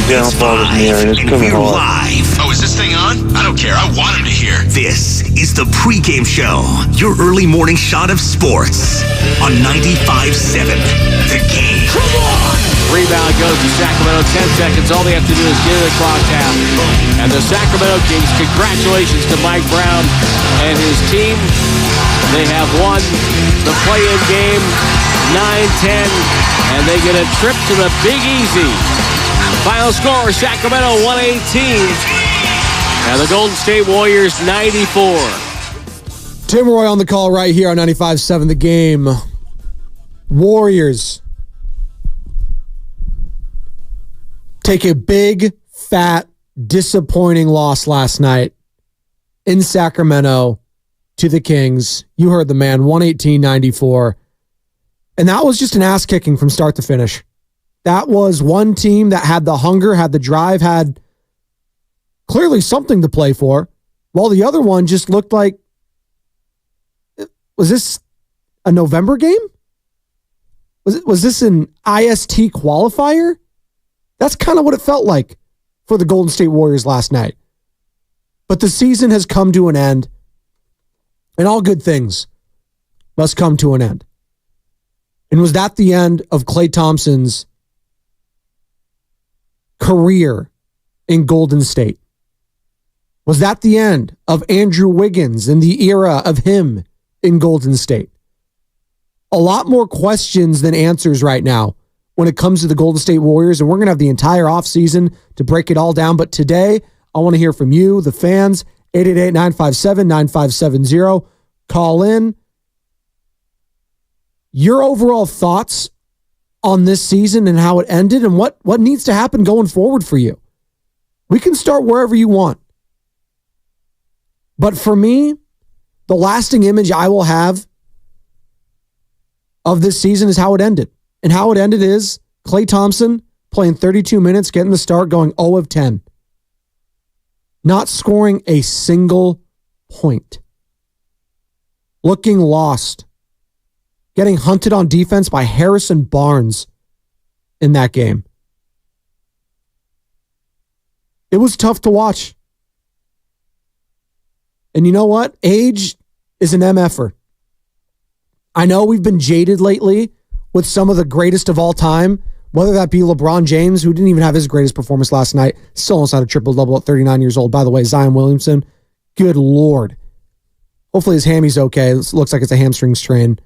downfall of me, and it's coming we're on. live. Oh, is this thing on? I don't care. I want him to hear. This is the Pregame Show, your early morning shot of sports on 95.7 The Game. Come on! Rebound goes to Sacramento. 10 seconds. All they have to do is get the clock down. And the Sacramento Kings, congratulations to Mike Brown and his team. They have won the play-in game 9-10, and they get a trip to the Big Easy. Final score, Sacramento 118, and the Golden State Warriors 94. Tim Roy on the call right here on 95.7 The Game. Warriors take a big, fat, disappointing loss last night in Sacramento to the Kings. You heard the man, 118-94. And that was just an ass kicking from start to finish. That was one team that had the hunger, had the drive, had clearly something to play for, while the other one just looked like, was this a November game? Was this an IST qualifier? That's kind of what it felt like for the Golden State Warriors last night. But the season has come to an end, and all good things must come to an end. And was that the end of Klay Thompson's career in Golden State? Was that the end of Andrew Wiggins and the era of him in Golden State? A lot more questions than answers right now when it comes to the Golden State Warriors, and we're going to have the entire offseason to break it all down. But today, I want to hear from you, the fans, 888-957-9570. Call in. Your overall thoughts on this season and how it ended and what needs to happen going forward for you. We can start wherever you want. But for me, the lasting image I will have of this season is how it ended. And how it ended is Klay Thompson playing 32 minutes, getting the start, going 0 of 10. Not scoring a single point. Looking lost. Getting hunted on defense by Harrison Barnes in that game. It was tough to watch. And you know what? Age is an MFer. I know we've been jaded lately with some of the greatest of all time, whether that be LeBron James, who didn't even have his greatest performance last night, still almost had a triple-double at 39 years old. By the way, Zion Williamson, good Lord. Hopefully his hammy's okay. It looks like it's a hamstring strain,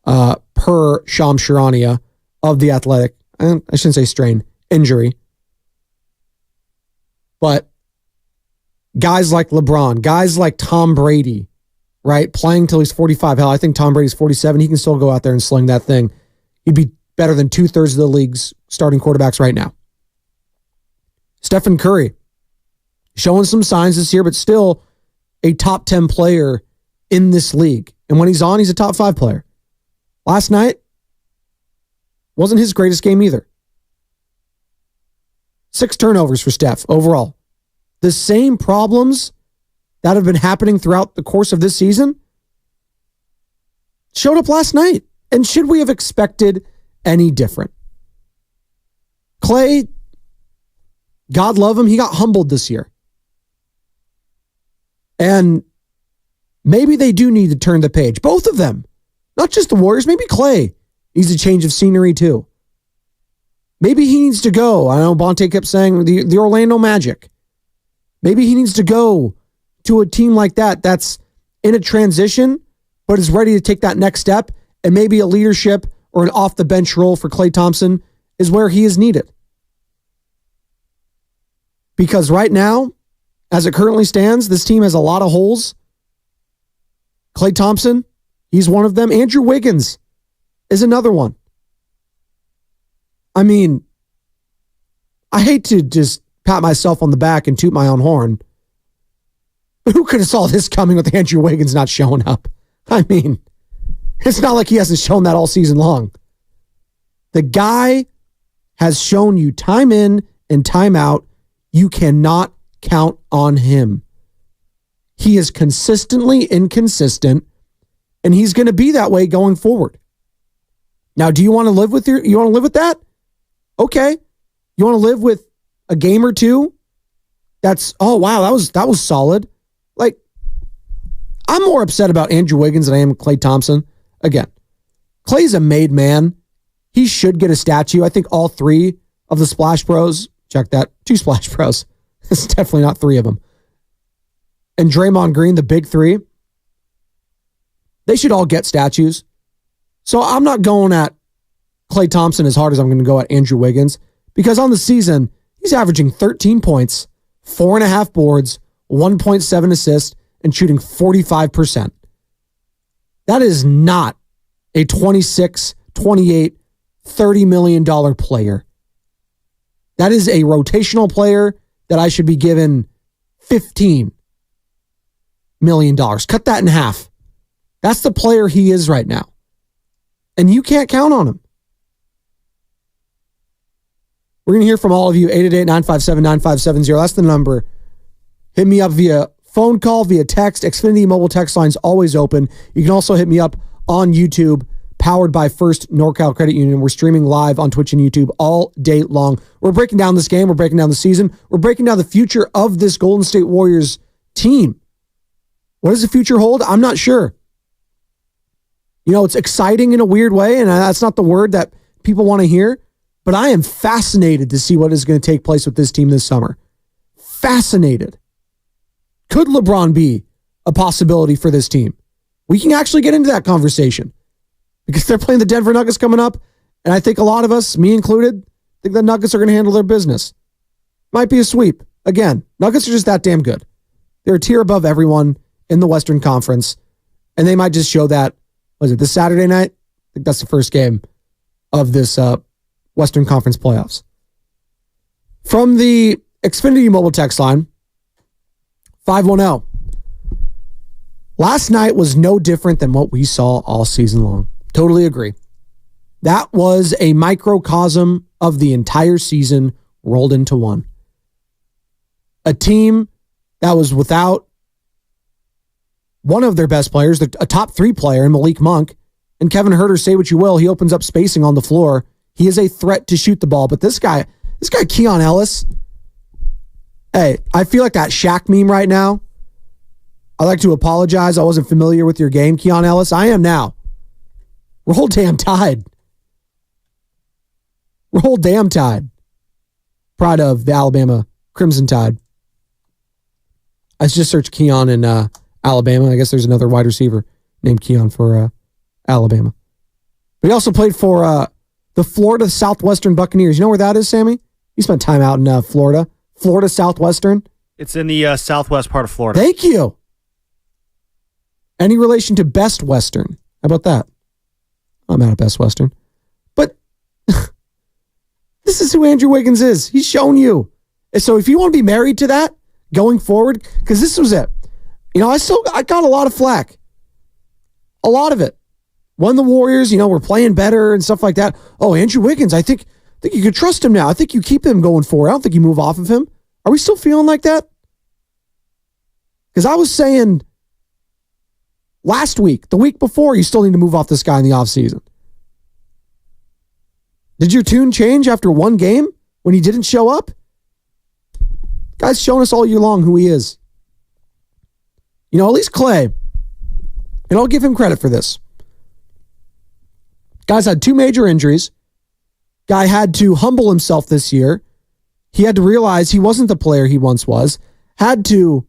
per Shams Charania of The Athletic. I shouldn't say strain, injury. But guys like LeBron, guys like Tom Brady, right, playing till he's 45. Hell, I think Tom Brady's 47. He can still go out there and sling that thing. He'd be better than 2/3 of the league's starting quarterbacks right now. Stephen Curry, showing some signs this year, but still a top 10 player in this league. And when he's on, he's a top 5 player. Last night wasn't his greatest game either. 6 turnovers for Steph overall. The same problems that have been happening throughout the course of this season showed up last night. And should we have expected any different? Klay, God love him, he got humbled this year. And maybe they do need to turn the page. Both of them. Not just the Warriors. Maybe Klay needs a change of scenery too. Maybe he needs to go. I know Bonte kept saying the Orlando Magic. Maybe he needs to go to a team like that that's in a transition, but is ready to take that next step. And maybe a leadership or an off-the-bench role for Klay Thompson is where he is needed. Because right now, as it currently stands, this team has a lot of holes. Klay Thompson, he's one of them. Andrew Wiggins is another one. I mean, I hate to just pat myself on the back and toot my own horn, but who could have saw this coming with Andrew Wiggins not showing up? I mean, it's not like he hasn't shown that all season long. The guy has shown you time in and time out, you cannot count on him. He is consistently inconsistent, and he's going to be that way going forward. Now, do you want to live with that? Okay. You want to live with a game or two, that's, oh, wow, that was solid. Like, I'm more upset about Andrew Wiggins than I am Klay Thompson. Again, Klay's a made man. He should get a statue. I think all three of the Splash Bros, check that, 2 Splash Bros. It's definitely not 3 of them. And Draymond Green, the big 3, they should all get statues. So I'm not going at Klay Thompson as hard as I'm going to go at Andrew Wiggins, because on the season, he's averaging 13 points, 4.5 boards, 1.7 assists, and shooting 45%. That is not a 26, 28, $30 million player. That is a rotational player that I should be given $15 million. Cut that in half. That's the player he is right now. And you can't count on him. We're going to hear from all of you, 888-957-9570. That's the number. Hit me up via phone call, via text. Xfinity mobile text line's always open. You can also hit me up on YouTube, powered by First NorCal Credit Union. We're streaming live on Twitch and YouTube all day long. We're breaking down this game. We're breaking down the season. We're breaking down the future of this Golden State Warriors team. What does the future hold? I'm not sure. You know, it's exciting in a weird way, and that's not the word that people want to hear, but I am fascinated to see what is going to take place with this team this summer. Fascinated. Could LeBron be a possibility for this team? We can actually get into that conversation because they're playing the Denver Nuggets coming up, and I think a lot of us, me included, think the Nuggets are going to handle their business. Might be a sweep. Again, Nuggets are just that damn good. They're a tier above everyone in the Western Conference, and they might just show that. Was it this Saturday night? I think that's the first game of this Western Conference playoffs. From the Xfinity mobile text line, 510. Last night was no different than what we saw all season long. Totally agree. That was a microcosm of the entire season rolled into one. A team that was without one of their best players, a top 3 player in Malik Monk, and Kevin Huerter, say what you will, he opens up spacing on the floor. He is a threat to shoot the ball, but this guy Keon Ellis, hey, I feel like that Shaq meme right now. I'd like to apologize. I wasn't familiar with your game, Keon Ellis. I am now. Roll damn Tide. Roll damn Tide. Proud of the Alabama Crimson Tide. I just searched Keon in Alabama. I guess there's another wide receiver named Keon for Alabama. But he also played for the Florida Southwestern Buccaneers. You know where that is, Sammy? You spent time out in Florida. Florida Southwestern. It's in the southwest part of Florida. Thank you. Any relation to Best Western? How about that? I'm out of Best Western. But this is who Andrew Wiggins is. He's shown you. So if you want to be married to that going forward, because this was it. You know, I got a lot of flack. A lot of it. When the Warriors, were playing better and stuff like that. Oh, Andrew Wiggins, I think you could trust him now. I think you keep him going forward. I don't think you move off of him. Are we still feeling like that? Because I was saying last week, the week before, you still need to move off this guy in the offseason. Did your tune change after one game when he didn't show up? Guy's shown us all year long who he is. At least Klay, and I'll give him credit for this. Guy's had 2 major injuries. Guy had to humble himself this year. He had to realize he wasn't the player he once was. Had to,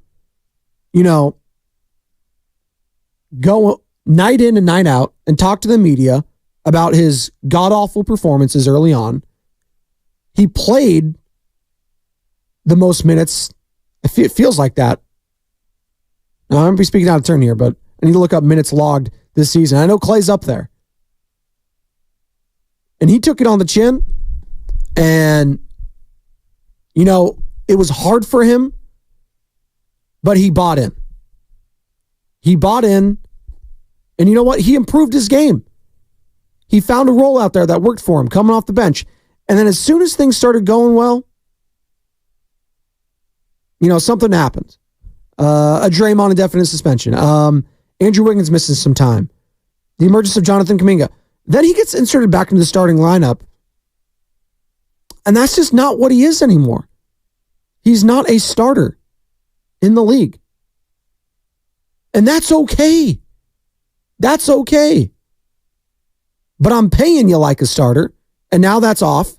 go night in and night out and talk to the media about his god-awful performances early on. He played the most minutes. It feels like that. Now, I'm going to be speaking out of turn here, but I need to look up minutes logged this season. I know Klay's up there. And he took it on the chin. And, it was hard for him, but he bought in. He bought in. And you know what? He improved his game. He found a role out there that worked for him coming off the bench. And then as soon as things started going well, something happened. A Draymond indefinite suspension. Andrew Wiggins missing some time. The emergence of Jonathan Kuminga. Then he gets inserted back into the starting lineup. And that's just not what he is anymore. He's not a starter in the league. And that's okay. That's okay. But I'm paying you like a starter, and now that's off.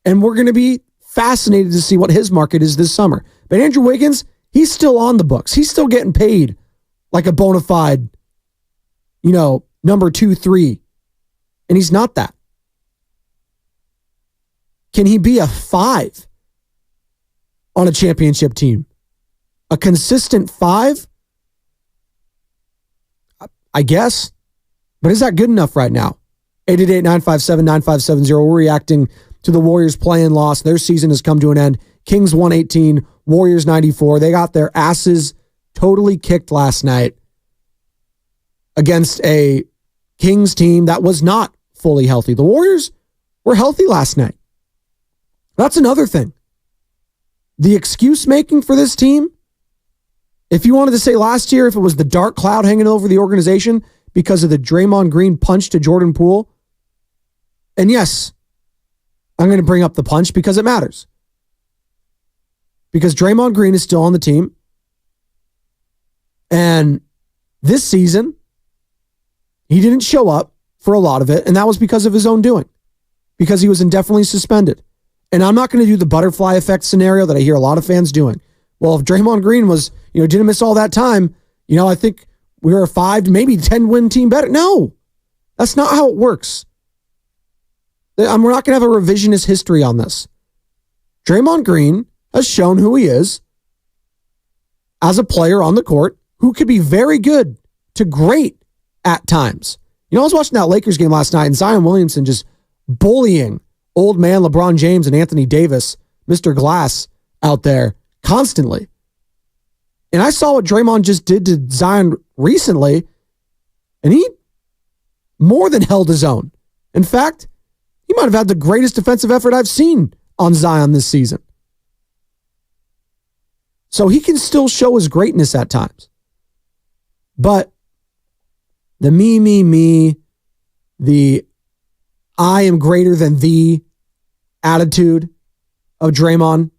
And we're going to be fascinated to see what his market is this summer. But Andrew Wiggins, he's still on the books. He's still getting paid like a bona fide, number 2, 3. And he's not that. Can he be a 5 on a championship team? A consistent 5? I guess. But is that good enough right now? 888-957-9570. We're reacting to the Warriors play-in loss. Their season has come to an end. Kings 118, Warriors 94. They got their asses totally kicked last night against a Kings team that was not fully healthy. The Warriors were healthy last night. That's another thing. The excuse making for this team, if you wanted to say last year, if it was the dark cloud hanging over the organization because of the Draymond Green punch to Jordan Poole, and yes, I'm going to bring up the punch because it matters. Because Draymond Green is still on the team. And this season, he didn't show up for a lot of it, and that was because of his own doing. Because he was indefinitely suspended. And I'm not going to do the butterfly effect scenario that I hear a lot of fans doing. Well, if Draymond Green was, didn't miss all that time, I think we were a 5 to maybe 10 win team better. No, that's not how it works. We're not going to have a revisionist history on this. Draymond Green has shown who he is as a player on the court who could be very good to great at times. I was watching that Lakers game last night and Zion Williamson just bullying old man LeBron James and Anthony Davis, Mr. Glass, out there constantly. And I saw what Draymond just did to Zion recently, and he more than held his own. In fact, he might have had the greatest defensive effort I've seen on Zion this season. So he can still show his greatness at times. But the me, the I am greater than thee attitude of Draymond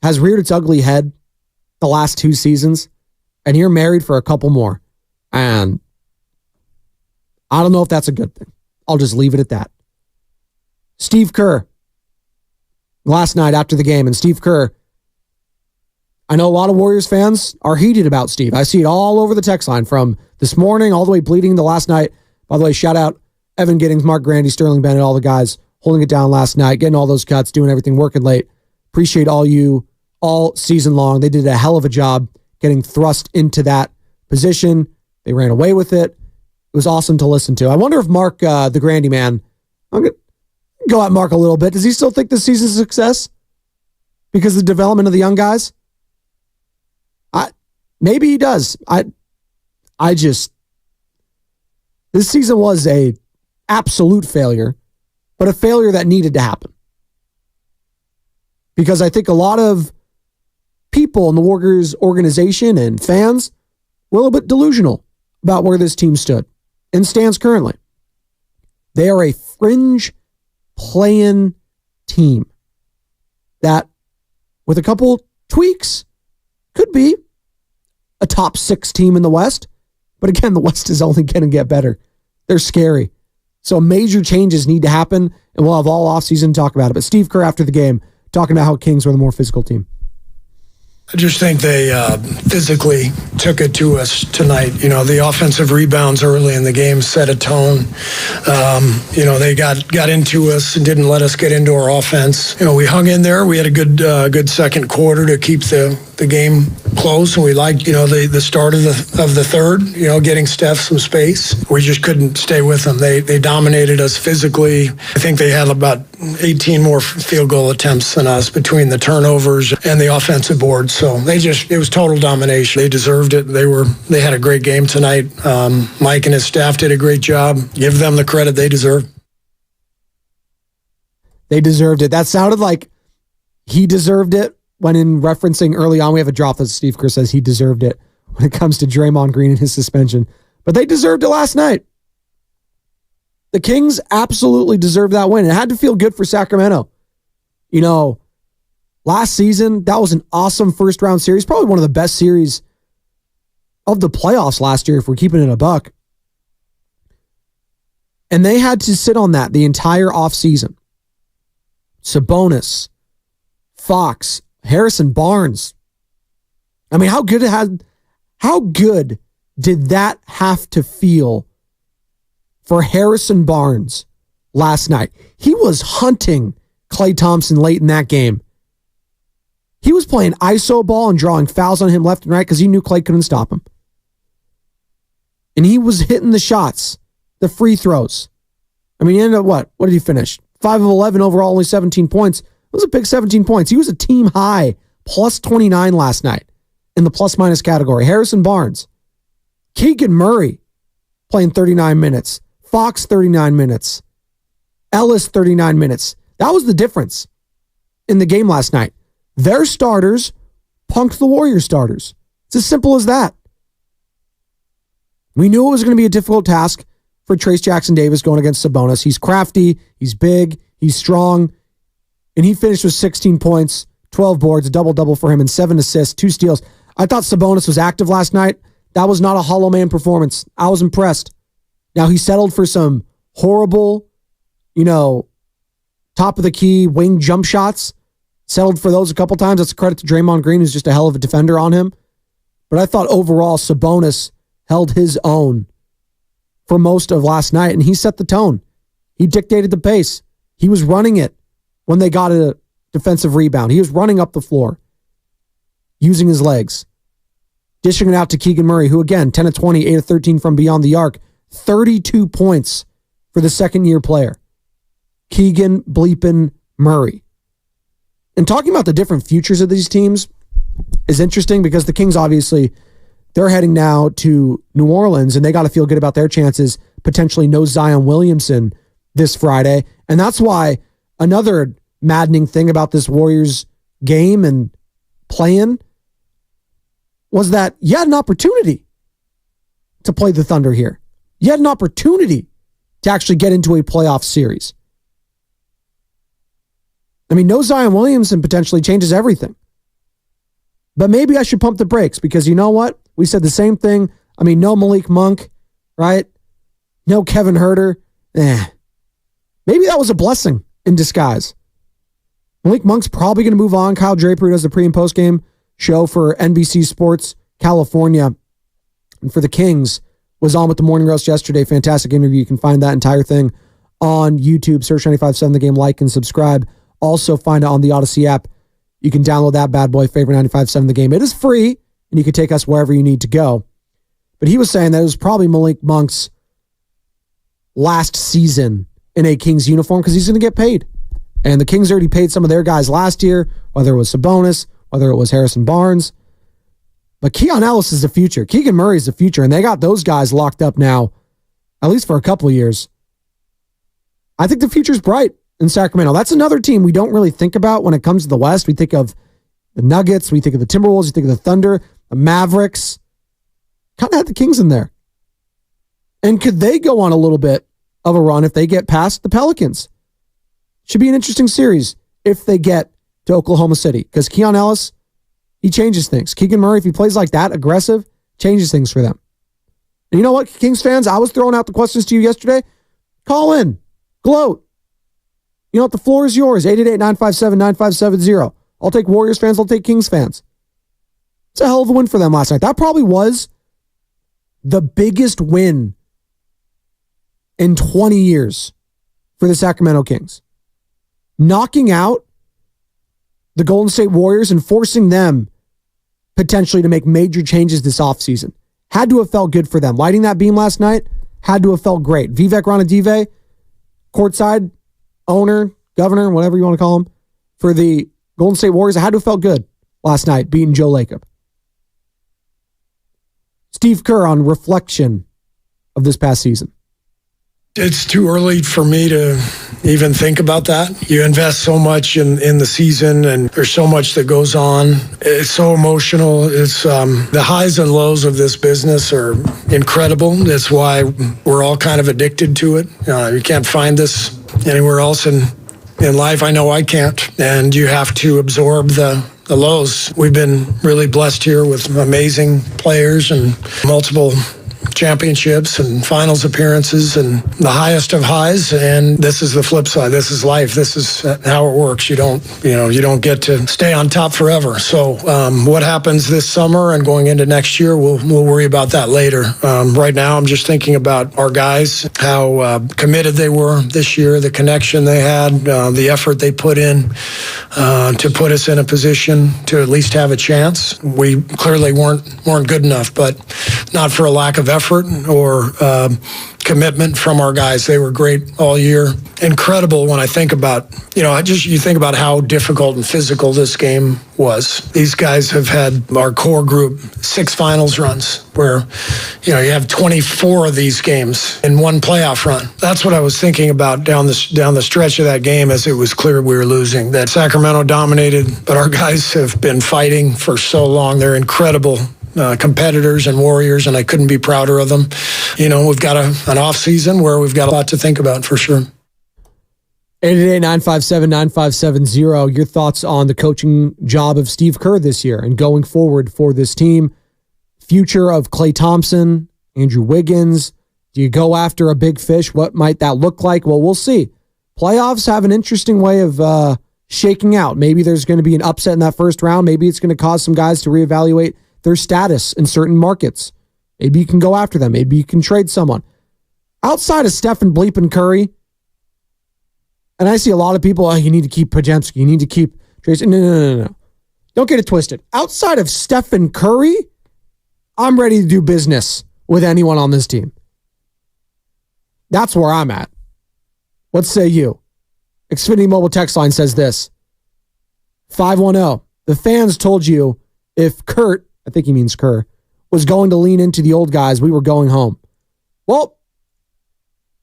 has reared its ugly head the last 2 seasons, and you're married for a couple more. And I don't know if that's a good thing. I'll just leave it at that. Steve Kerr, last night after the game, and Steve Kerr, I know a lot of Warriors fans are heated about Steve. I see it all over the text line from this morning all the way bleeding to last night. By the way, shout out Evan Giddings, Mark Grandy, Sterling Bennett, all the guys holding it down last night, getting all those cuts, doing everything, working late. Appreciate all you all season long. They did a hell of a job getting thrust into that position. They ran away with it. It was awesome to listen to. I wonder if Mark, the Grandy man, I'm going to go at Mark a little bit. Does he still think this season's a success because of the development of the young guys? Maybe he does. This season was a absolute failure, but a failure that needed to happen. Because I think a lot of people in the Warriors organization and fans were a little bit delusional about where this team stood and stands currently. They are a fringe play-in team that, with a couple tweaks, could be a top 6 team in the West. But again, the West is only going to get better. They're scary. So major changes need to happen, and we'll have all offseason to talk about it. But Steve Kerr, after the game, talking about how Kings were the more physical team. I just think they physically took it to us tonight. The offensive rebounds early in the game set a tone. They got into us and didn't let us get into our offense. We hung in there. We had a good second quarter to keep the game close, and we liked the start of the third. Getting Steph some space. We just couldn't stay with them. They dominated us physically. I think they had about 18 more field goal attempts than us between the turnovers and the offensive boards. So it was total domination. They deserved it. They had a great game tonight. Mike and his staff did a great job. Give them the credit they deserve. They deserved it. That sounded like he deserved it when in referencing early on, we have a drop that Steve Kerr says he deserved it when it comes to Draymond Green and his suspension. But they deserved it last night. The Kings absolutely deserved that win. It had to feel good for Sacramento. last season, that was an awesome first round series. Probably one of the best series of the playoffs last year, if we're keeping it a buck. And they had to sit on that the entire offseason. Sabonis, Fox, Harrison Barnes. I mean, how good did that have to feel for Harrison Barnes last night? He was hunting Klay Thompson late in that game. He was playing iso ball and drawing fouls on him left and right because he knew Klay couldn't stop him. And he was hitting the shots, the free throws. I mean, he ended up what? What did he finish? 5 of 11 overall, only 17 points. It was a big 17 points. He was a team high, plus 29 last night in the plus-minus category. Harrison Barnes. Keegan Murray playing 39 minutes. Fox, 39 minutes. Ellis, 39 minutes. That was the difference in the game last night. Their starters punked the Warriors starters. It's as simple as that. We knew it was going to be a difficult task for Trace Jackson-Davis going against Sabonis. He's crafty, he's big, he's strong, and he finished with 16 points, 12 boards, a double-double for him, and 7 assists, 2 steals. I thought Sabonis was active last night. That was not a hollow man performance. I was impressed. Now, he settled for some horrible, top of the key wing jump shots. Settled for those a couple times. That's a credit to Draymond Green, who's just a hell of a defender on him. But I thought overall Sabonis held his own for most of last night, and he set the tone. He dictated the pace. He was running it when they got a defensive rebound. He was running up the floor, using his legs, dishing it out to Keegan Murray, who again, 10 of 20, 8 of 13 from beyond the arc, 32 points for the second-year player. Keegan bleepin' Murray. And talking about the different futures of these teams is interesting because the Kings, obviously, they're heading now to New Orleans, and they got to feel good about their chances, potentially no Zion Williamson this Friday. And that's why another maddening thing about this Warriors game and play-in was that you had an opportunity to play the Thunder here. You had an opportunity to actually get into a playoff series. I mean, no Zion Williamson potentially changes everything. But maybe I should pump the brakes because you know what? We said the same thing. I mean, no Malik Monk, right? No Kevin Huerter. Maybe that was a blessing in disguise. Malik Monk's probably going to move on. Kyle Draper does the pre- and post-game show for NBC Sports California. And for the Kings, was on with the Morning Roast yesterday. Fantastic interview. You can find that entire thing on YouTube. Search 95.7 The Game, like and subscribe. Also find it on the Odyssey app. You can download that bad boy, favorite 95.7 The Game. It is free, and you can take us wherever you need to go. But he was saying that it was probably Malik Monk's last season in a Kings uniform because he's going to get paid. And the Kings already paid some of their guys last year, whether it was Sabonis, whether it was Harrison Barnes. But Keon Ellis is the future. Keegan Murray is the future, and they got those guys locked up now, at least for a couple of years. I think the future's bright in Sacramento. That's another team we don't really think about when it comes to the West. We think of the Nuggets, we think of the Timberwolves, we think of the Thunder, the Mavericks. Kind of had the Kings in there. And could they go on a little bit of a run if they get past the Pelicans? Should be an interesting series if they get to Oklahoma City. Because Keon Ellis, he changes things. Keegan Murray, if he plays like that, aggressive, changes things for them. And you know what, Kings fans? I was throwing out the questions to you yesterday. Call in. Gloat. You know what? The floor is yours. 888-957-9570. I'll take Warriors fans. I'll take Kings fans. It's a hell of a win for them last night. That probably was the biggest win in 20 years for the Sacramento Kings. Knocking out the Golden State Warriors and forcing them potentially to make major changes this offseason. Had to have felt good for them. Lighting that beam last night had to have felt great. Vivek Ranadive, courtside owner, governor, whatever you want to call him, for the Golden State Warriors, it had to have felt good last night beating Joe Lacob. Steve Kerr on reflection of this past season. It's too early for me to even think about that. You invest so much in the season, and there's so much that goes on. It's so emotional. It's the highs and lows of this business are incredible. That's why we're all kind of addicted to it. You can't find this anywhere else in in life. I know I can't. And you have to absorb the lows. We've been really blessed here with amazing players and multiple championships and finals appearances and the highest of highs. And this is the flip side. This is life. This is how it works. You don't get to stay on top forever. So what happens this summer and going into next year, we'll worry about that later. Right now, I'm just thinking about our guys, how committed they were this year, the connection they had, the effort they put in to put us in a position to at least have a chance. We clearly weren't good enough, but not for a lack of effort or commitment from our guys. They were great all year. Incredible when I think about, you think about how difficult and physical this game was. These guys have had, our core group, 6 finals runs where, you have 24 of these games in one playoff run. That's what I was thinking about down the stretch of that game as it was clear we were losing. That Sacramento dominated, but our guys have been fighting for so long. They're incredible competitors and warriors, and I couldn't be prouder of them. We've got an offseason where we've got a lot to think about for sure. 888-957-9570. Your thoughts on the coaching job of Steve Kerr this year and going forward for this team. Future of Klay Thompson, Andrew Wiggins. Do you go after a big fish? What might that look like? Well, we'll see. Playoffs have an interesting way of shaking out. Maybe there's going to be an upset in that first round. Maybe it's going to cause some guys to reevaluate their status in certain markets. Maybe you can go after them. Maybe you can trade someone. Outside of Stephen Bleepin Curry, and I see a lot of people, you need to keep Podziemski, you need to keep Tracy. No. Don't get it twisted. Outside of Stephen Curry, I'm ready to do business with anyone on this team. That's where I'm at. What say you? Xfinity Mobile text line says this. 510. The fans told you if Kurt, I think he means Kerr, was going to lean into the old guys, we were going home. Well,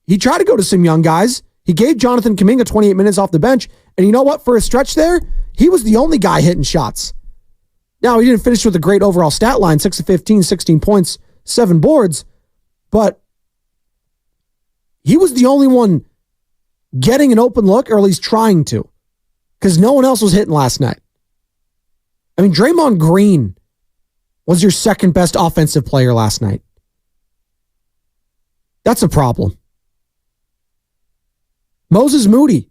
he tried to go to some young guys. He gave Jonathan Kuminga 28 minutes off the bench. And you know what? For a stretch there, he was the only guy hitting shots. Now, he didn't finish with a great overall stat line, 6 of 15, 16 points, 7 boards. But he was the only one getting an open look, or at least trying to, because no one else was hitting last night. I mean, Draymond Green was your second best offensive player last night. That's a problem. Moses Moody,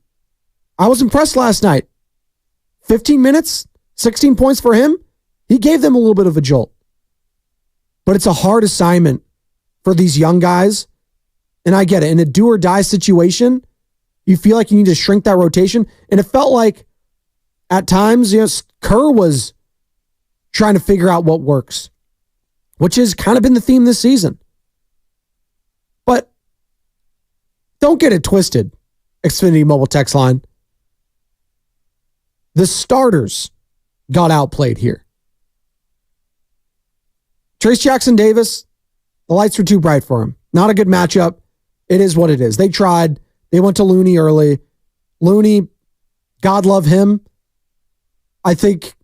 I was impressed last night. 15 minutes, 16 points for him. He gave them a little bit of a jolt. But it's a hard assignment for these young guys. And I get it. In a do or die situation, you feel like you need to shrink that rotation. And it felt like at times, Kerr was trying to figure out what works, which has kind of been the theme this season. But don't get it twisted, Xfinity Mobile text line. The starters got outplayed here. Trace Jackson Davis, the lights were too bright for him. Not a good matchup. It is what it is. They tried. They went to Looney early. Looney, God love him. I think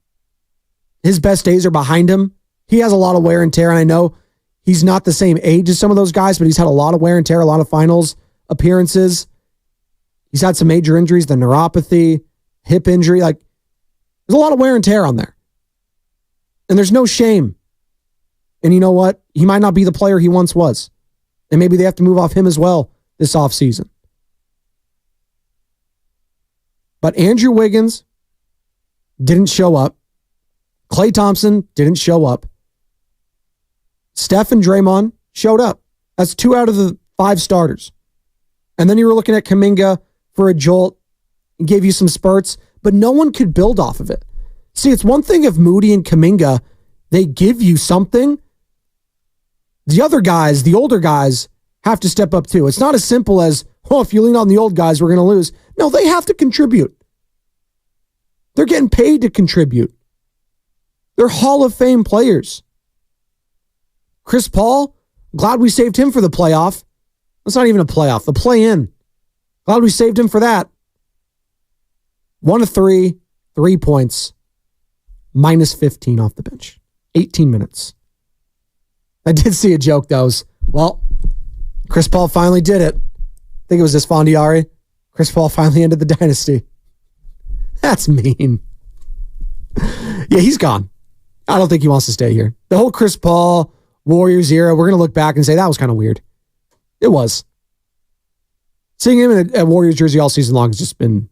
his best days are behind him. He has a lot of wear and tear, and I know he's not the same age as some of those guys, but he's had a lot of wear and tear, a lot of finals appearances. He's had some major injuries, the neuropathy, hip injury. There's a lot of wear and tear on there. And there's no shame. And you know what? He might not be the player he once was. And maybe they have to move off him as well this offseason. But Andrew Wiggins didn't show up. Klay Thompson didn't show up. Steph and Draymond showed up. That's 2 out of the 5 starters. And then you were looking at Kuminga for a jolt. He gave you some spurts, but no one could build off of it. See, it's one thing if Moody and Kuminga, they give you something. The other guys, the older guys, have to step up too. It's not as simple as, if you lean on the old guys, we're going to lose. No, they have to contribute. They're getting paid to contribute. They're Hall of Fame players. Chris Paul, glad we saved him for the playoff. That's not even a playoff, the play-in. Glad we saved him for that. 1 of 3, 3 points, minus 15 off the bench. 18 minutes. I did see a joke, though. Chris Paul finally did it. I think it was Esfandiari. Chris Paul finally ended the dynasty. That's mean. Yeah, he's gone. I don't think he wants to stay here. The whole Chris Paul Warriors era, we're going to look back and say that was kind of weird. It was. Seeing him in a Warriors jersey all season long has just been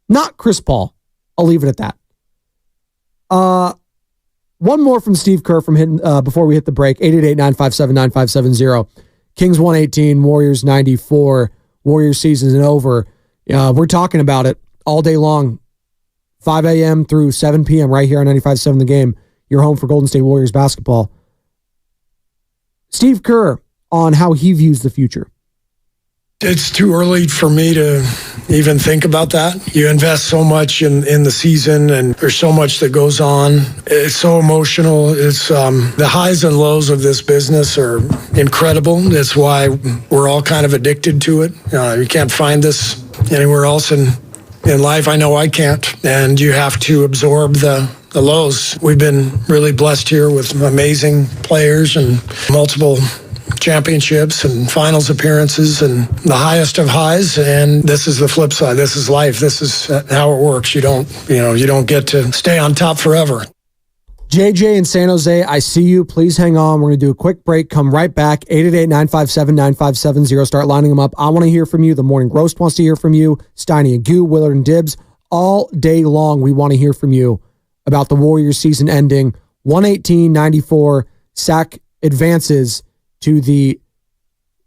not Chris Paul. I'll leave it at that. One more from Steve Kerr from hitting before we hit the break. 888-957-9570. Kings 118, Warriors 94. Warriors season is over. We're talking about it all day long. 5 a.m. through 7 p.m. right here on 95.7 The Game. Your home for Golden State Warriors basketball. Steve Kerr on how he views the future. It's too early for me to even think about that. You invest so much in the season, and there's so much that goes on. It's so emotional. It's the highs and lows of this business are incredible. That's why we're all kind of addicted to it. You can't find this anywhere else in life. I know I can't. And you have to absorb the lows. We've been really blessed here with amazing players and multiple championships and finals appearances and the highest of highs. And this is the flip side. This is life. This is how it works. You don't get to stay on top forever. JJ in San Jose, I see you. Please hang on. We're going to do a quick break. Come right back. 888-957-9570. Start lining them up. I want to hear from you. The Morning Roast wants to hear from you. Steiny and Goo, Willard and Dibbs. All day long, we want to hear from you about the Warriors season ending. 118-94. Sac advances to the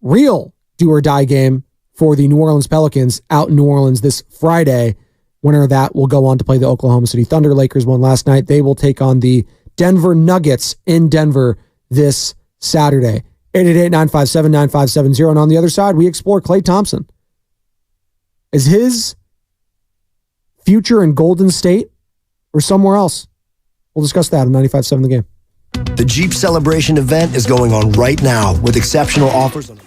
real do-or-die game for the New Orleans Pelicans out in New Orleans this Friday. Winner of that will go on to play the Oklahoma City Thunder. Lakers won last night. They will take on the Denver Nuggets in Denver this Saturday. 888-957-9570. And on the other side, we explore Klay Thompson. Is his future in Golden State or somewhere else? We'll discuss that on 95.7 The Game. The Jeep Celebration event is going on right now with exceptional offers on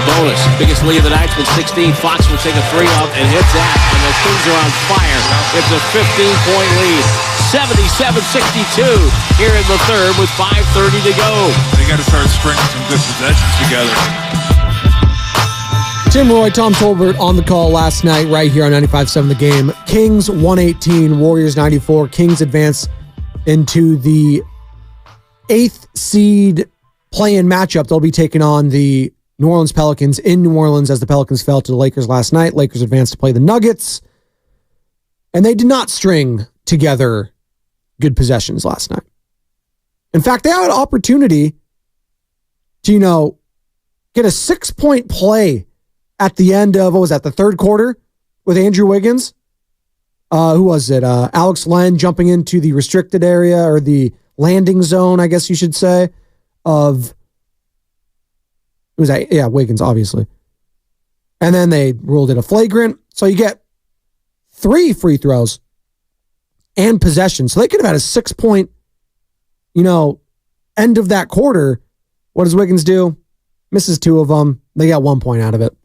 bonus. Biggest lead of the night's been 16. Fox will take a three off and hits that, and the Kings are on fire. It's a 15-point lead. 77-62 here in the third with 5:30 to go. They got to start stringing some good possessions together. Tim Roy, Tom Tolbert on the call last night right here on 95.7 The Game. Kings 118, Warriors 94. Kings advance into the 8th seed play-in matchup. They'll be taking on the New Orleans Pelicans in New Orleans as the Pelicans fell to the Lakers last night. Lakers advanced to play the Nuggets. And they did not string together good possessions last night. In fact, they had an opportunity to, get a 6-point play at the end of, the third quarter with Andrew Wiggins. Who was it? Alex Len jumping into the restricted area or the landing zone, I guess you should say, of, Wiggins, obviously. And then they ruled it a flagrant. So you get 3 free throws and possession. So they could have had a 6-point, end of that quarter. What does Wiggins do? Misses 2 of them. They got 1 point out of it.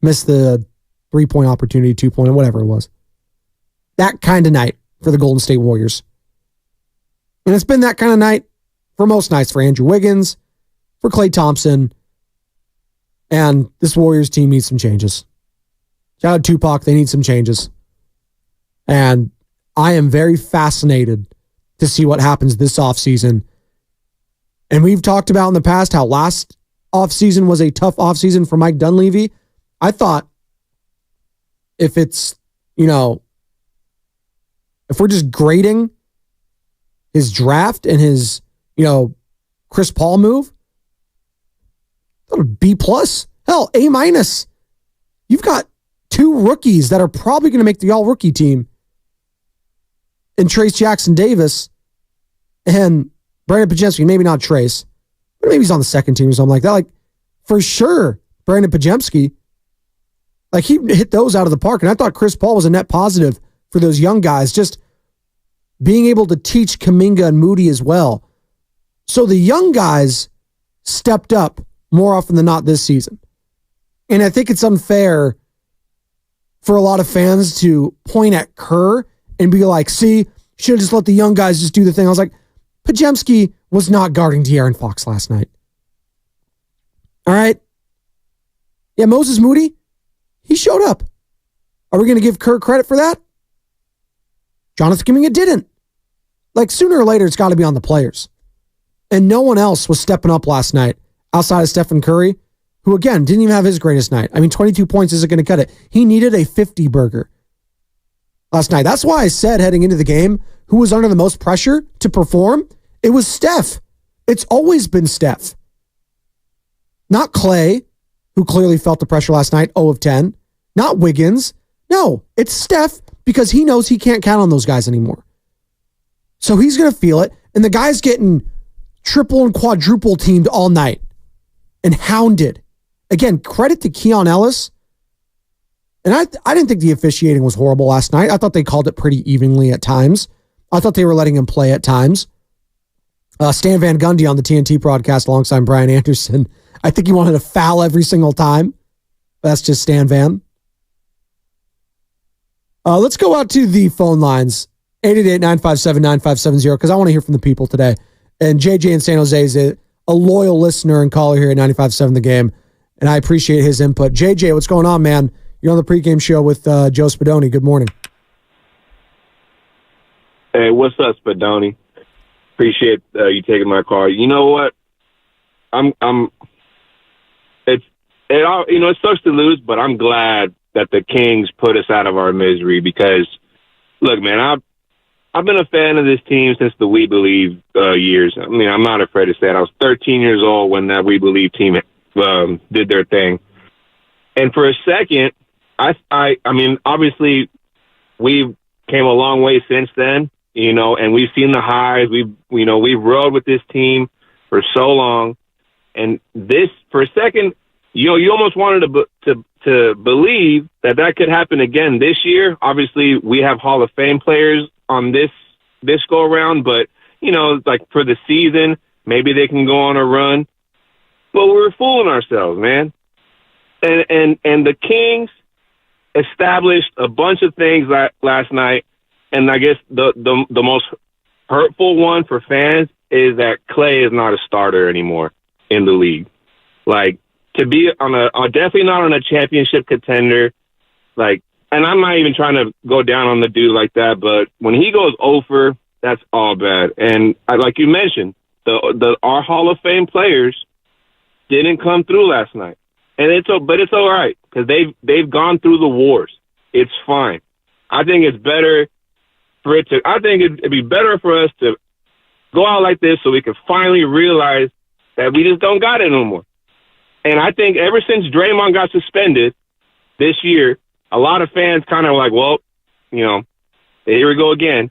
Missed the 3-point opportunity, 2-point, whatever it was. That kind of night for the Golden State Warriors. And it's been that kind of night for most nights for Andrew Wiggins, for Klay Thompson, and this Warriors team needs some changes. Shout out Tupac, they need some changes. And I am very fascinated to see what happens this offseason. And we've talked about in the past how last offseason was a tough offseason for Mike Dunleavy. I thought if it's, if we're just grading his draft and his, Chris Paul move, I thought a B+. Hell, A-. You've got 2 rookies that are probably going to make the all-rookie team in Trace Jackson-Davis and Brandon Podziemski. Maybe not Trace, but maybe he's on the second team or something like that. Like, for sure, Brandon Podziemski. Like, he hit those out of the park. And I thought Chris Paul was a net positive for those young guys, just being able to teach Kuminga and Moody as well. So the young guys stepped up more often than not this season. And I think it's unfair for a lot of fans to point at Kerr and be like, see, should have just let the young guys just do the thing. I was like, Podziemski was not guarding De'Aaron Fox last night. All right? Yeah, Moses Moody, he showed up. Are we going to give Kerr credit for that? Jonathan Kuminga didn't. Like, sooner or later, it's got to be on the players. And no one else was stepping up last night outside of Stephen Curry, who, again, didn't even have his greatest night. I mean, 22 points isn't going to cut it. He needed a 50-burger last night. That's why I said heading into the game, who was under the most pressure to perform? It was Steph. It's always been Steph. Not Klay, who clearly felt the pressure last night, 0 of 10. Not Wiggins. No, it's Steph because he knows he can't count on those guys anymore. So he's going to feel it. And the guy's getting triple and quadruple teamed all night and hounded. Again, credit to Keon Ellis. And I didn't think the officiating was horrible last night. I thought they called it pretty evenly at times. I thought they were letting him play at times. Stan Van Gundy on the TNT broadcast alongside Brian Anderson. I think he wanted to foul every single time. That's just Stan Van. Let's go out to the phone lines. 888-957-9570 because I want to hear from the people today. And JJ in San Jose is a loyal listener and caller here at 95.7 The Game. And I appreciate his input. JJ, what's going on, man? You're on the pregame show with Joe Spadoni. Good morning. Hey, what's up, Spadoni? Appreciate you taking my call. You know what? It sucks to lose, but I'm glad that the Kings put us out of our misery because, look, man, I've been a fan of this team since the We Believe years. I mean, I'm not afraid to say it. I was 13 years old when that We Believe team did their thing. And for a second, I mean, obviously, we've came a long way since then, and we've seen the highs. We've rode with this team for so long. And this, for a second, you almost wanted to believe that could happen again this year. Obviously, we have Hall of Fame players on this go around, but like for the season, maybe they can go on a run. But we were fooling ourselves, man. And the Kings established a bunch of things last night, and I guess the most hurtful one for fans is that Klay is not a starter anymore in the league. Like, to be definitely not on a championship contender, like, and I'm not even trying to go down on the dude like that, but when he goes over, that's all bad. And like you mentioned, our Hall of Fame players didn't come through last night, and it's all right because they've gone through the wars. It's fine. I think it's better I think it'd be better for us to go out like this so we can finally realize that we just don't got it no more. And I think ever since Draymond got suspended this year, a lot of fans kind of like, well, here we go again.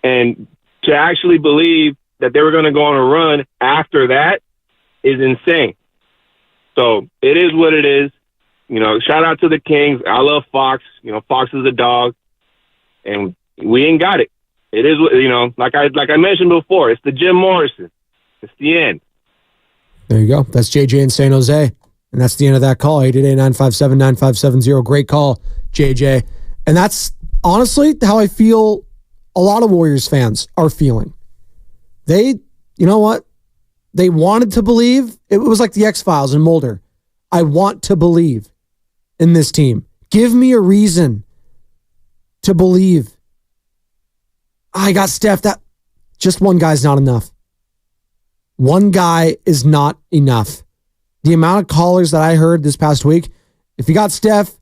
And to actually believe that they were going to go on a run after that is insane. So it is what it is. Shout out to the Kings. I love Fox. Fox is a dog. And we ain't got it. It is, like I mentioned before, it's the Jim Morrison. It's the end. There you go. That's JJ in San Jose. And that's the end of that call. 888-957-9570. Great call, JJ. And that's honestly how I feel a lot of Warriors fans are feeling. You know what? They wanted to believe. It was like the X-Files in Mulder. I want to believe in this team. Give me a reason to believe. I got Steph. That just one guy's not enough. One guy is not enough. The amount of callers that I heard this past week, if you got Steph,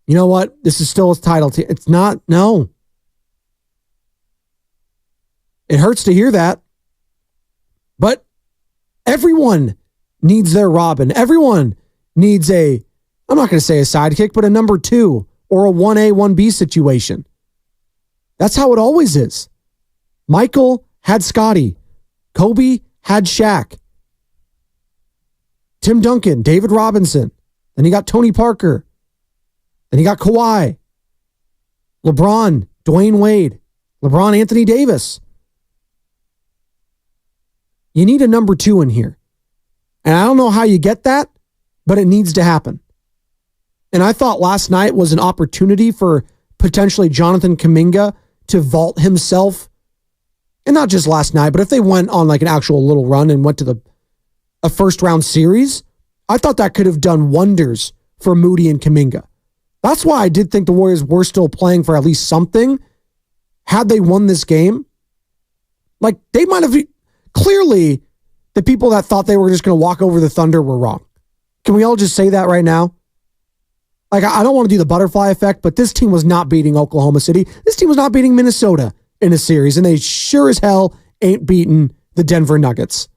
you know what? This is still a title team. It's not. No. It hurts to hear that. But everyone needs their Robin. Everyone needs I'm not going to say a sidekick, but a number 2 or a 1A, 1B situation. That's how it always is. Michael had Scotty. Kobe had Shaq. Tim Duncan, David Robinson. Then he got Tony Parker. Then he got Kawhi. LeBron, Dwayne Wade. LeBron, Anthony Davis. You need a number 2 in here. And I don't know how you get that, but it needs to happen. And I thought last night was an opportunity for potentially Jonathan Kuminga to vault himself. And not just last night, but if they went on like an actual little run and went to a first round series, I thought that could have done wonders for Moody and Kuminga. That's why I did think the Warriors were still playing for at least something. Had they won this game, like they might have, clearly the people that thought they were just going to walk over the Thunder were wrong. Can we all just say that right now? Like, I don't want to do the butterfly effect, but this team was not beating Oklahoma City. This team was not beating Minnesota in a series, and they sure as hell ain't beating the Denver Nuggets.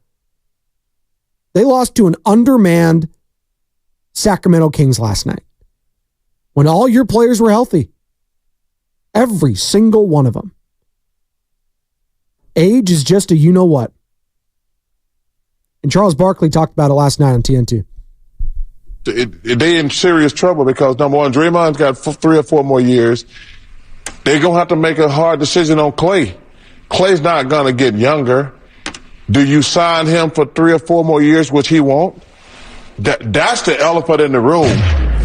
They lost to an undermanned Sacramento Kings last night when all your players were healthy. Every single one of them. Age is just a you-know-what. And Charles Barkley talked about it last night on TNT. They in serious trouble because, number one, Draymond's got 3 or 4 more years. They're going to have to make a hard decision on Klay. Klay's not going to get younger. Do you sign him for 3 or 4 more years, which he won't? That's the elephant in the room.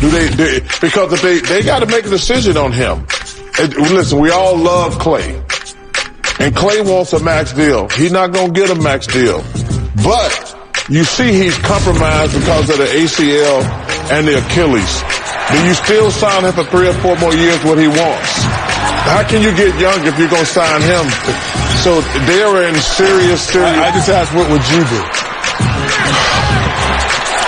Because if they got to make a decision on him. Listen, we all love Klay. And Klay wants a max deal. He's not going to get a max deal. But you see he's compromised because of the ACL and the Achilles. Do you still sign him for 3 or 4 more years what he wants? How can you get young if you're going to sign him? So they are in serious. I just asked, what would you do?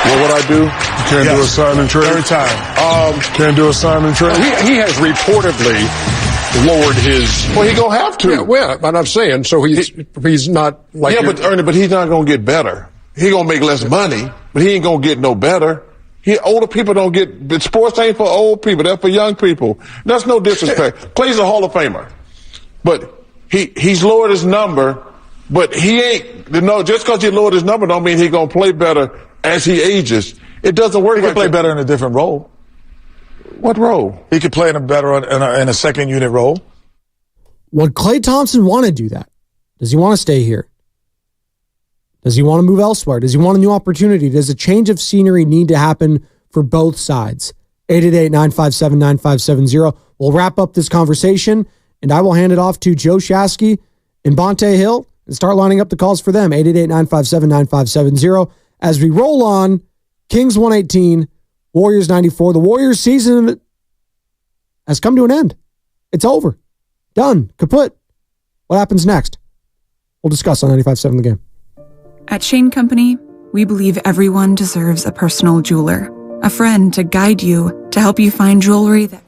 What would I do? You can't do a sign and trade? Every time. Can't do a sign and trade? He has reportedly lowered his... Well, he gonna have to. Yeah, well, but I'm saying, so he's not like... Yeah, but Ernie, but he's not gonna get better. He gonna make less money, but he ain't gonna get no better. Older people don't get... But sports ain't for old people. They're for young people. That's no disrespect. Klay's a Hall of Famer. But he's lowered his number, but he ain't... just because he lowered his number don't mean he's gonna play better as he ages. It doesn't work. He can play better in a different role. What role? He could play in a second unit role. Would Klay Thompson want to do that? Does he want to stay here? Does he want to move elsewhere? Does he want a new opportunity? Does a change of scenery need to happen for both sides? 888-957-9570. We'll wrap up this conversation, and I will hand it off to Joe Shasky and Bonte Hill and start lining up the calls for them. 888-957-9570. As we roll on, Kings 118, Warriors 94. The Warriors season has come to an end. It's over. Done. Kaput. What happens next? We'll discuss on 95.7 The Game. At Shane Company, we believe everyone deserves a personal jeweler, a friend to guide you, to help you find jewelry that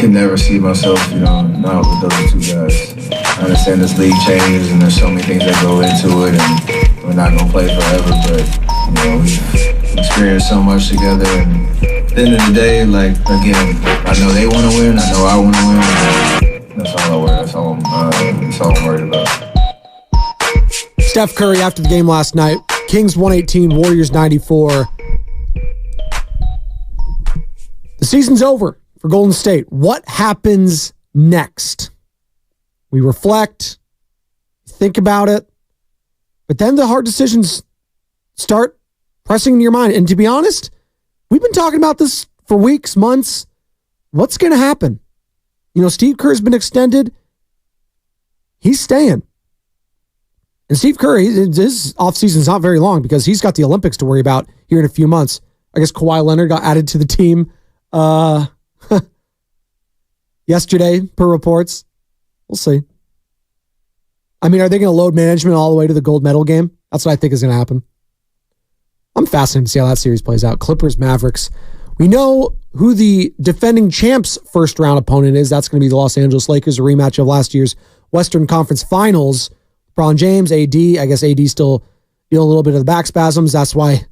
can never see myself, not with those two guys. I understand this league changes and there's so many things that go into it, and we're not gonna play forever. But we've experienced so much together, and at the end of the day, again, I know they want to win. I know I want to win. That's all I worry. That's all I'm worried about. Steph Curry after the game last night. Kings 118, Warriors 94. The season's over for Golden State. What happens next? We reflect, think about it, but then the hard decisions start pressing into your mind. And to be honest, we've been talking about this for weeks, months. What's going to happen? Steve Kerr's been extended. He's staying. And Steve Kerr, his offseason is not very long because he's got the Olympics to worry about here in a few months. I guess Kawhi Leonard got added to the team yesterday, per reports. We'll see. I mean, are they going to load management all the way to the gold medal game? That's what I think is going to happen. I'm fascinated to see how that series plays out. Clippers, Mavericks. We know who the defending champs' first-round opponent is. That's going to be the Los Angeles Lakers, a rematch of last year's Western Conference Finals. LeBron James, AD. I guess AD still dealing a little bit of the back spasms. That's why he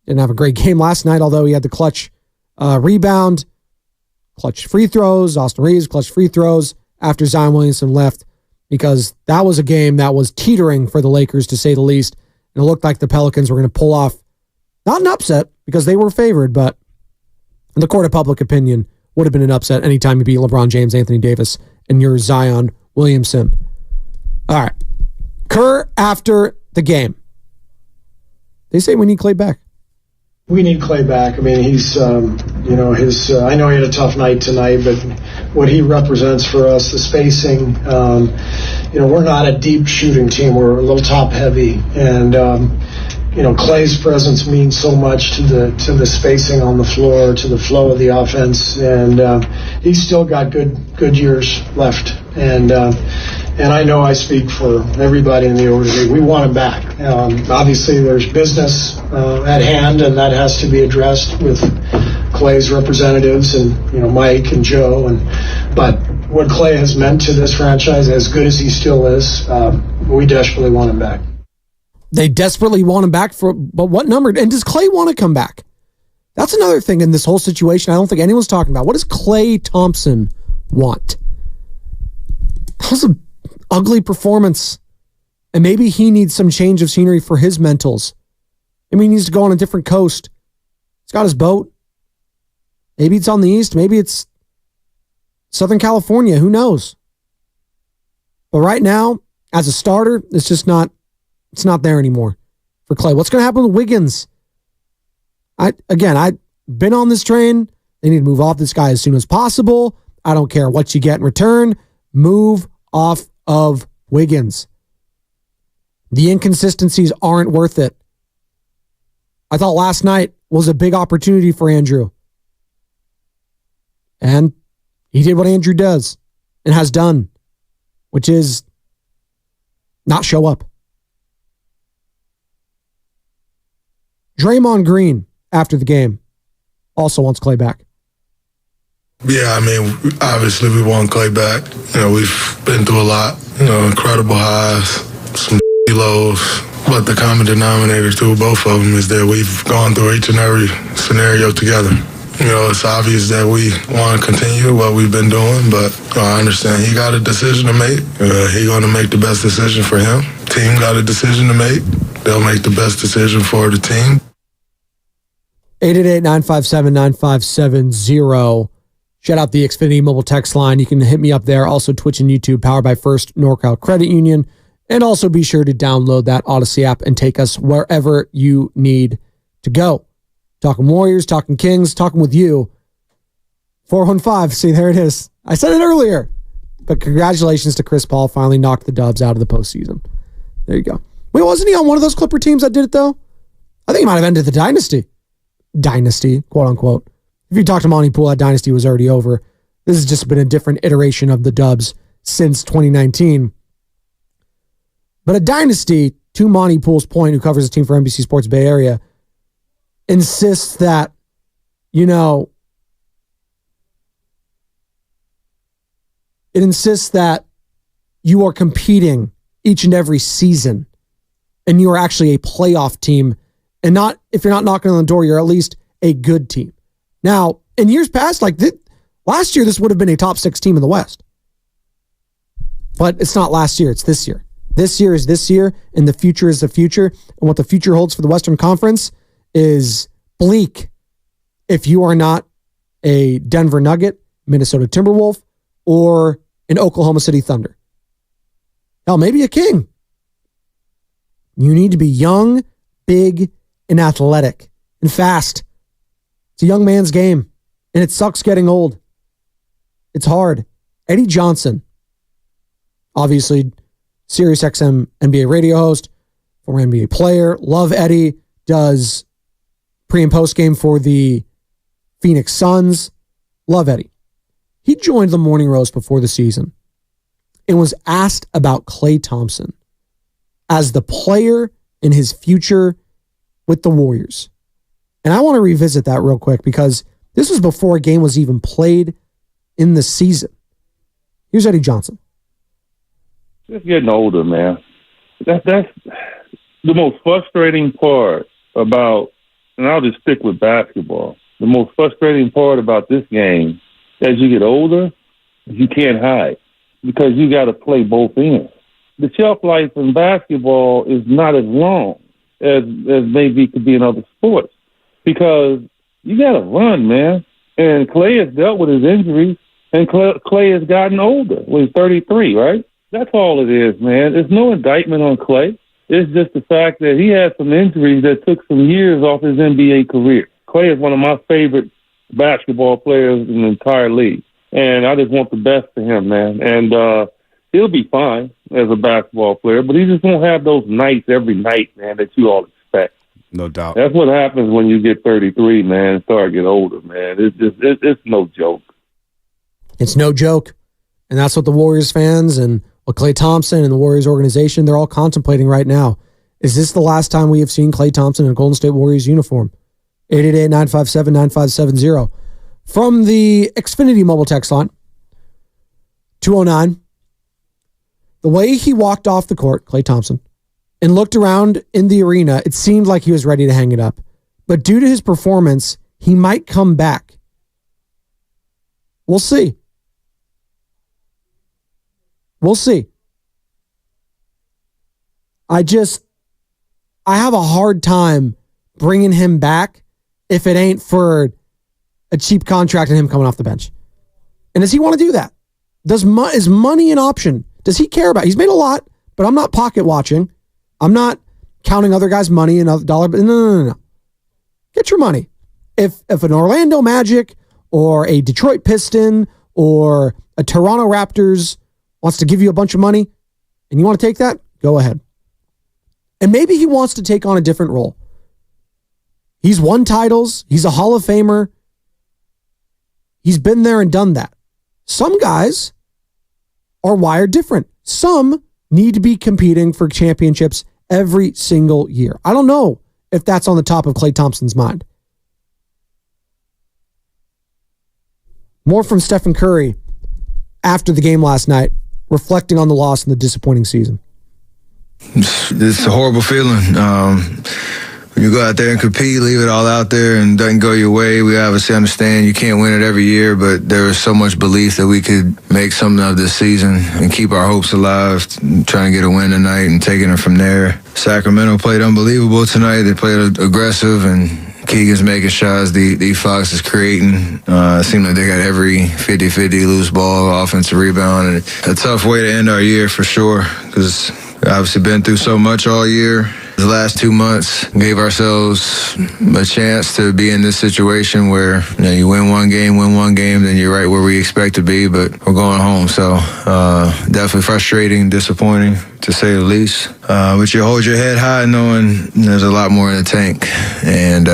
didn't have a great game last night, although he had the clutch rebound, clutch free throws. Austin Reeves, clutch free throws after Zion Williamson left, because that was a game that was teetering for the Lakers, to say the least. And it looked like the Pelicans were going to pull off, not an upset, because they were favored, but in the court of public opinion, would have been an upset anytime you beat LeBron James, Anthony Davis, and your Zion Williamson. All right. Kerr after the game. They say we need Klay back. We need Klay back. I mean, he's, I know he had a tough night tonight, but what he represents for us, the spacing, we're not a deep shooting team. We're a little top heavy. And, Klay's presence means so much to the spacing on the floor, to the flow of the offense. And he's still got good years left. And I know I speak for everybody in the organization. We want him back. Obviously, there's business at hand, and that has to be addressed with Klay's representatives and Mike and Joe. But what Klay has meant to this franchise, as good as he still is, we desperately want him back. They desperately want him back but what number? And does Klay want to come back? That's another thing in this whole situation I don't think anyone's talking about. What does Klay Thompson want? That was an ugly performance. And maybe he needs some change of scenery for his mentals. Maybe he needs to go on a different coast. He's got his boat. Maybe it's on the east. Maybe it's Southern California. Who knows? But right now, as a starter, it's not there anymore for Klay. What's going to happen with Wiggins? I've been on this train. They need to move off this guy as soon as possible. I don't care what you get in return. Move off of Wiggins. The inconsistencies aren't worth it. I thought last night was a big opportunity for Andrew. And he did what Andrew does and has done, which is not show up. Draymond Green, after the game, also wants Klay back. Yeah, I mean, obviously we want Klay back. We've been through a lot, incredible highs, some lows. But the common denominator to both of them is that we've gone through each and every scenario together. It's obvious that we want to continue what we've been doing, but I understand he got a decision to make. He's going to make the best decision for him. Team got a decision to make. They'll make the best decision for the team. 888-957-9570. Shout out the Xfinity mobile text line. You can hit me up there. Also Twitch and YouTube, powered by First NorCal Credit Union. And also be sure to download that Odyssey app and take us wherever you need to go. Talking Warriors, talking Kings, talking with you. 415. See, there it is. I said it earlier. But congratulations to Chris Paul. Finally knocked the Dubs out of the postseason. There you go. Wait, wasn't he on one of those Clipper teams that did it, though? I think he might have ended the dynasty. Dynasty, quote unquote. If you talk to Monty Poole, that dynasty was already over. This has just been a different iteration of the Dubs since 2019. But a dynasty, to Monty Poole's point, who covers the team for NBC Sports Bay Area, insists that, It insists that you are competing each and every season and you are actually a playoff team, and not, if you're not knocking on the door, you're at least a good team. Now, in years past, last year, this would have been a top 6 team in the West. But it's not last year, it's this year. This year is this year, and the future is the future. And what the future holds for the Western Conference is bleak if you are not a Denver Nugget, Minnesota Timberwolf, or an Oklahoma City Thunder. Hell, maybe a King. You need to be young, big, and athletic, and fast. It's a young man's game, and it sucks getting old. It's hard. Eddie Johnson, obviously, Sirius XM NBA radio host, former NBA player. Love Eddie. Does pre- and post-game for the Phoenix Suns. Love Eddie. He joined the Morning Roast before the season and was asked about Klay Thompson as the player in his future with the Warriors. And I want to revisit that real quick because this was before a game was even played in the season. Here's Eddie Johnson. Just getting older, man. That's the most frustrating part about, and I'll just stick with basketball. The most frustrating part about this game, as you get older, you can't hide because you got to play both ends. The shelf life in basketball is not as long as maybe it could be in other sports because you got to run, man. And Klay has dealt with his injuries, and Klay has gotten older. Well, he's 33, right? That's all it is, man. There's no indictment on Klay. It's just the fact that he had some injuries that took some years off his NBA career. Klay is one of my favorite basketball players in the entire league, and I just want the best for him, man. And he'll be fine as a basketball player, but he just won't have those nights every night, man, that you all expect. No doubt. That's what happens when you get 33, man, and start getting older, man. It's no joke. It's no joke. And that's what the Warriors fans and what Klay Thompson and the Warriors organization, they're all contemplating right now. Is this the last time we have seen Klay Thompson in a Golden State Warriors uniform? 888-957-9570. From the Xfinity mobile text line, 209. The way he walked off the court, Klay Thompson, and looked around in the arena, it seemed like he was ready to hang it up. But due to his performance, he might come back. We'll see. We'll see. I have a hard time bringing him back if it ain't for a cheap contract and him coming off the bench. And does he want to do that? Is money an option? Does he care about it? He's made a lot, but I'm not pocket watching. I'm not counting other guys' money and other dollar. No. Get your money. If an Orlando Magic or a Detroit Piston or a Toronto Raptors wants to give you a bunch of money and you want to take that, go ahead. And maybe he wants to take on a different role. He's won titles. He's a Hall of Famer. He's been there and done that. Some guys are wired different. Some need to be competing for championships every single year. I don't know if that's on the top of Klay Thompson's mind. More from Stephen Curry after the game last night, reflecting on the loss and the disappointing season. It's a horrible feeling. When you go out there and compete, leave it all out there and doesn't go your way, we obviously understand you can't win it every year, but there was so much belief that we could make something of this season and keep our hopes alive, trying to get a win tonight and taking it from there. Sacramento played unbelievable tonight. They played aggressive, and Keegan's making shots. D Fox is creating. It seemed like they got every 50-50 loose ball, offensive rebound. And a tough way to end our year for sure, because we've obviously been through so much all year. The last 2 months gave ourselves a chance to be in this situation where you win one game, then you're right where we expect to be, but we're going home. So definitely frustrating, disappointing, to say the least. But you hold your head high knowing there's a lot more in the tank. And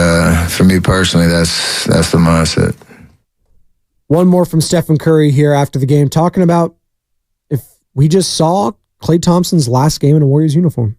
for me personally, that's the mindset. One more from Stephen Curry here after the game, talking about if we just saw Klay Thompson's last game in a Warriors uniform.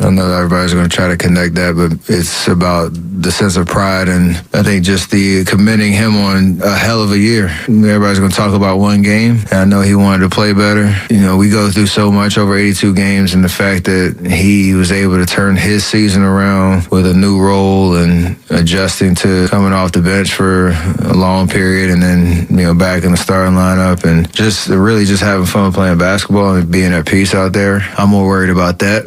I know that everybody's going to try to connect that, but it's about the sense of pride, and I think just the commending him on a hell of a year. Everybody's going to talk about one game, and I know he wanted to play better. We go through so much over 82 games, and the fact that he was able to turn his season around with a new role and adjusting to coming off the bench for a long period and then, back in the starting lineup and just really just having fun playing basketball and being at peace out there. I'm more worried about that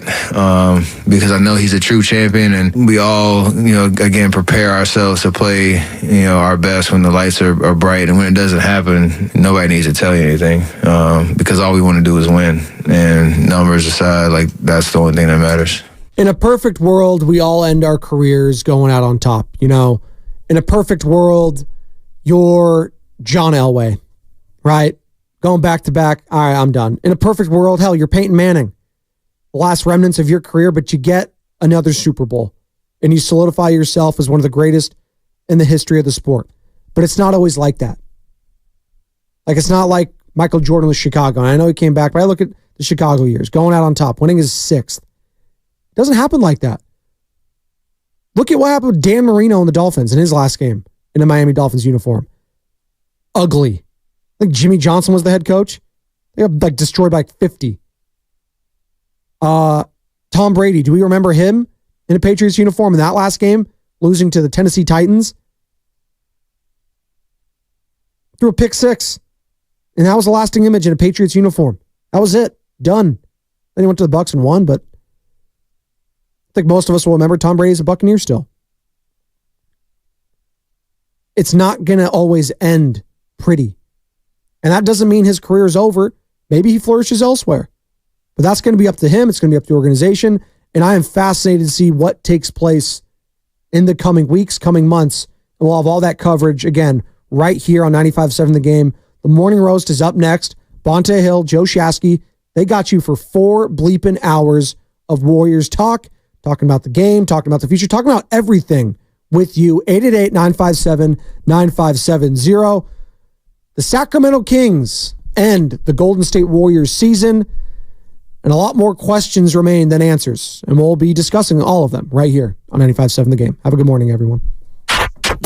because I know he's a true champion, and we all, again, prepare ourselves to play, our best when the lights are bright. And when it doesn't happen, nobody needs to tell you anything because all we want to do is win. And numbers aside, that's the only thing that matters. In a perfect world, we all end our careers going out on top. In a perfect world, you're John Elway, right? Going back to back. All right, I'm done. In a perfect world, hell, you're Peyton Manning. The last remnants of your career, but you get another Super Bowl and you solidify yourself as one of the greatest in the history of the sport. But it's not always like that. It's not like Michael Jordan with Chicago. And I know he came back, but I look at the Chicago years, going out on top, winning his 6th. It doesn't happen like that. Look at what happened with Dan Marino and the Dolphins in his last game in a Miami Dolphins uniform. Ugly. I think Jimmy Johnson was the head coach. They got destroyed by 50. Tom Brady, do we remember him in a Patriots uniform in that last game, losing to the Tennessee Titans? Threw a pick 6. And that was the lasting image in a Patriots uniform. That was it. Done. Then he went to the Bucs and won, but I think most of us will remember Tom Brady as a Buccaneer still. It's not going to always end pretty. And that doesn't mean his career is over. Maybe he flourishes elsewhere. But that's going to be up to him. It's going to be up to the organization. And I am fascinated to see what takes place in the coming weeks, coming months. And we'll have all that coverage, again, right here on 95.7 The Game. The Morning Roast is up next. Bonte Hill, Joe Shasky, they got you for 4 bleeping hours of Warriors talk, talking about the game, talking about the future, talking about everything with you. 888-957-9570. The Sacramento Kings end the Golden State Warriors season, and a lot more questions remain than answers. And we'll be discussing all of them right here on 95.7 The Game. Have a good morning, everyone.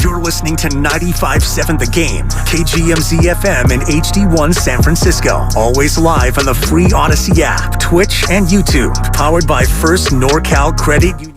You're listening to 95.7 The Game, KGMZ FM and HD1 San Francisco. Always live on the free Odyssey app, Twitch, and YouTube. Powered by First NorCal Credit Union.